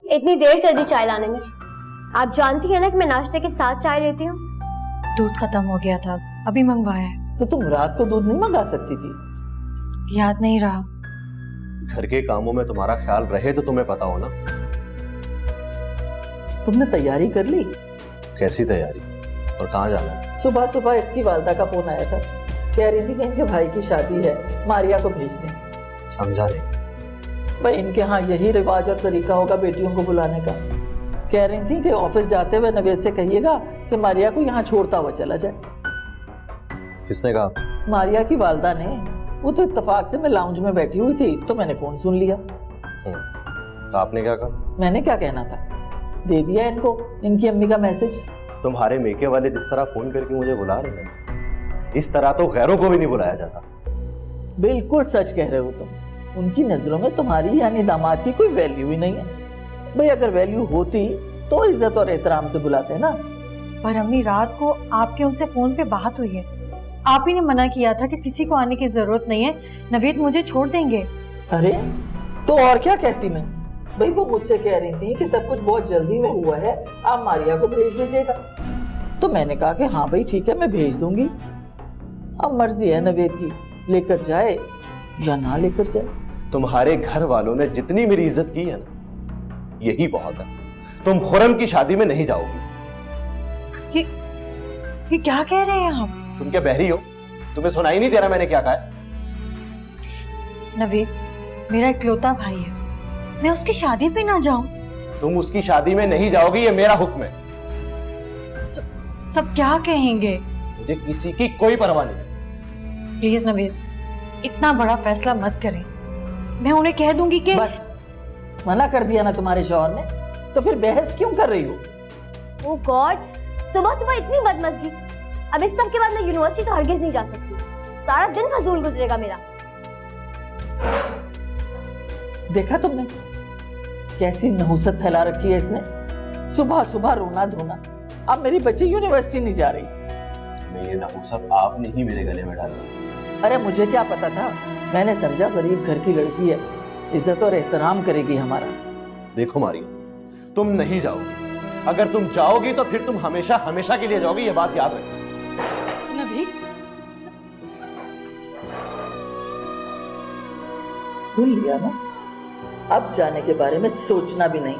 इतनी देर कर दी चाय लाने में। आप जानती है ना कि मैं नाश्ते के साथ चाय लेती हूँ। दूध खत्म हो गया था, अभी मंगवाया है। तो तुम रात को दूध नहीं मंगा सकती थी? याद नहीं रहा। घर के कामों में तुम्हारा ख्याल रहे तो तुम्हें पता हो ना। तुमने तैयारी कर ली? कैसी तैयारी और कहाँ जाना है? सुबह सुबह इसकी वालदा का फोन आया था, कह रही थी कि इनके भाई की शादी है, मारिया को भेज दें। समझा नहीं। भाई इनके यहाँ यही रिवाज और तरीका होगा बेटियों को बुलाने का। कह रही थी कि ऑफिस जाते हुए नवेद से कहिएगा कि मारिया को यहाँ छोड़ता हुआ चला जाए। किसने कहा? मारिया की वालदा ने। वो तो इत्तेफाक से मैं लाउंज में बैठी हुई थी तो मैंने फोन सुन लिया। तो आपने क्या कहा? मैंने क्या कहना था, दे दिया इनको इनकी अम्मी का मैसेज। तुम्हारे मेके वाले जिस तरह फोन करके मुझे बुला रहे हैं, इस तरह तो गैरों को भी नहीं बुलाया जाता। बिल्कुल सच कह रहे हो तुम। उनकी नजरों में तुम्हारी यानी दामाद की कोई वैल्यू ही नहीं है। भाई अगर वैल्यू होती तो इज्जत और एहतराम से बुलाते ना। पर अम्मी, रात को आपके उनसे फोन पे बात हुई है। आप ही ने मना किया था कि किसी को आने की जरूरत नहीं है, नवेद मुझे छोड़ देंगे। अरे तो और क्या कहती मैं? भाई वो मुझसे कह रही थी कि सब कुछ बहुत जल्दी में हुआ है, आप मारिया को भेज दीजिएगा। तो मैंने कहा कि हाँ भाई ठीक है, मैं भेज दूंगी। अब मर्जी है नवेद की, लेकर जाए या ना लेकर जाए। तुम्हारे घर वालों ने जितनी मेरी इज्जत की है ना, यही बहुत है। तुम खुरम की शादी में नहीं जाओगी। ये क्या कह रहे हैं आप? तुम क्या बहरी हो? तुम्हें सुनाई नहीं दे रहा मैंने क्या कहा है? नवेद मेरा इकलौता भाई है, मैं उसकी शादी पे ना जाऊं? तुम उसकी शादी में नहीं जाओगी, ये मेरा हुक्म है। सब क्या कहेंगे? मुझे किसी की कोई परवाह नहीं। प्लीज नवेद, इतना बड़ा फैसला मत करें। मैं उन्हें कह दूंगी कि बस मना कर दिया ना तुम्हारे शौहर ने, तो फिर बहस क्यों कर रही हो? ओह गॉड, सुबह सुबह इतनी बदमज़गी। अब इस सब के बाद मैं यूनिवर्सिटी तो हरगिज नहीं जा सकती। सारा दिन फजूल गुजरेगा मेरा। देखा तुमने कैसी नहुसत फैला रखी है इसने? सुबह सुबह रोना धोना। अब मेरी बच्ची यूनिवर्सिटी नहीं जा रही। ये नहुसत आपने ही मेरे गले में डाला। अरे मुझे क्या पता था, मैंने समझा गरीब घर की लड़की है, इज्जत और एहतराम करेगी हमारा। देखो मारिया, तुम नहीं जाओगी। अगर तुम जाओगी तो फिर तुम हमेशा हमेशा के लिए जाओगी, ये बात याद रखना। नवेद, सुन लिया ना, अब जाने के बारे में सोचना भी नहीं।